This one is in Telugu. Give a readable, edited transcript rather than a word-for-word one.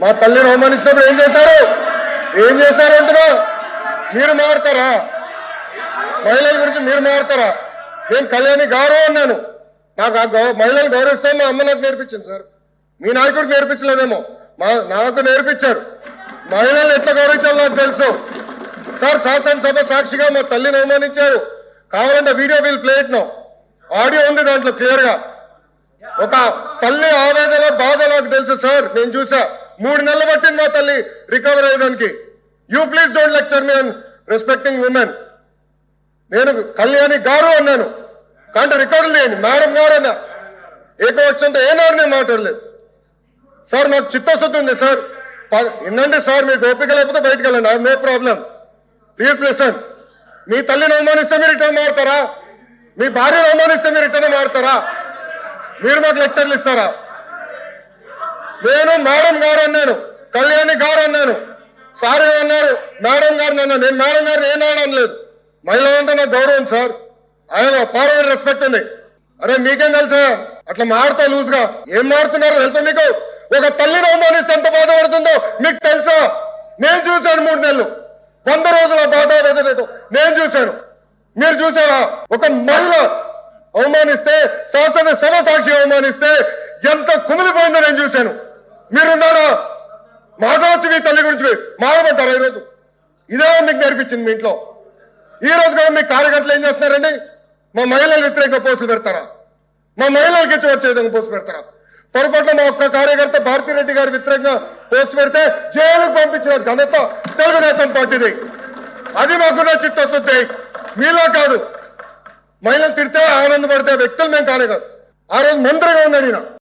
మా తల్లిని అవమానించినప్పుడు ఏం చేశారు అంటున్నా? మీరు మారుతారా? మహిళల గురించి మీరు మారుతారా? నేను కళ్యాణి గారు అన్నాను. నాకు మహిళలు గౌరవిస్తాను మా అమ్మ నాకు నేర్పించింది సార్. మీ నాయకుడికి నేర్పించలేదేమో, నాకు నేర్పించారు. మహిళలు ఎట్లా గౌరవించాలో నాకు తెలుసు సార్. శాసనసభ సాక్షిగా మా తల్లిని అవమానించారు. కావాలంటే video will play it now. Audio ఉంది దాంట్లో క్లియర్ గా. ఒక తల్లి ఆవేదన బాధ నాకు తెలుసు సార్. నేను చూసా. 3 నెలలు పట్టింది మా తల్లి రికవర్ అయ్యడానికి. You please don't lecture me on respecting women. నేను కళ్యాణి గారు అన్నాను, కానీ రికార్డులు లేని మేడం గారు అన్నా. ఏకవచ్చంతో ఏనాడు నేను మాట్లాడలేదు సార్. మాకు చిత్తశుద్ధి ఉంది సార్. వినండి సార్, మీకు ఓపిక లేకపోతే బయటకు వెళ్ళండి. I know problem. Please listen. మీ తల్లిని అవమానిస్తే మీరు రిటర్న్ మారుతారా? మీ భార్యను అవమానిస్తే మీరు రిటర్న్ మారుతారా? మీరు మాకు లెక్చర్లు ఇస్తారా? నేను మేడం గారు అన్నాను, కళ్యాణి గారు అన్నాను. సార్ ఏమన్నారు? మేడం గారిని అన్నాను. నేను మేడం గారిని ఏనాడు అనలేదు. మహిళలంటే నాకు గౌరవం సార్. ఆయన పార్లమెంట్ రెస్పెక్ట్ ఉంది. అరే మీకేం తెలుసా? అట్లా మారుతా లూజ్ గా ఏం మారుతున్నారో తెలుసా మీకు? ఒక తల్లిని అవమానిస్తే ఎంత బాధపడుతుందో మీకు తెలుసా? నేను చూశాను 3 నెలలు, 100 రోజుల బాధ నేను చూశాను. మీరు చూసారా? ఒక మహిళ అవమానిస్తే, శాసనసభ సాక్షి అవమానిస్తే ఎంత కుమిలిపోయిందో నేను చూశాను. మీరున్నారా? మాధవచ్చు మీ తల్లి గురించి మారమంటారా? ఈరోజు ఇదే మీకు నేర్పించింది మీ ఇంట్లో. ఈ రోజు కూడా మీ కార్యకర్తలు ఏం చేస్తున్నారండి? మా మహిళలు వ్యతిరేకంగా పోస్టులు పెడతారా? మా మహిళలకి ఇచ్చి వచ్చే విధంగా పోస్టు పెడతారా? పొరపాటున మా ఒక్క కార్యకర్త భారతిరెడ్డి గారి వ్యతిరేకంగా పోస్ట్ పెడితే జైలుకు పంపించిన ఘనత తెలుగుదేశం పార్టీది. అది మాకున్న చిత్తశుద్ధి. మీలో కాదు. మహిళలు తిడితే ఆనందపడితే వ్యక్తులు మేము కానే కాదు. ఆ రోజు మంత్రిగా ఉన్నాడు ఈయన.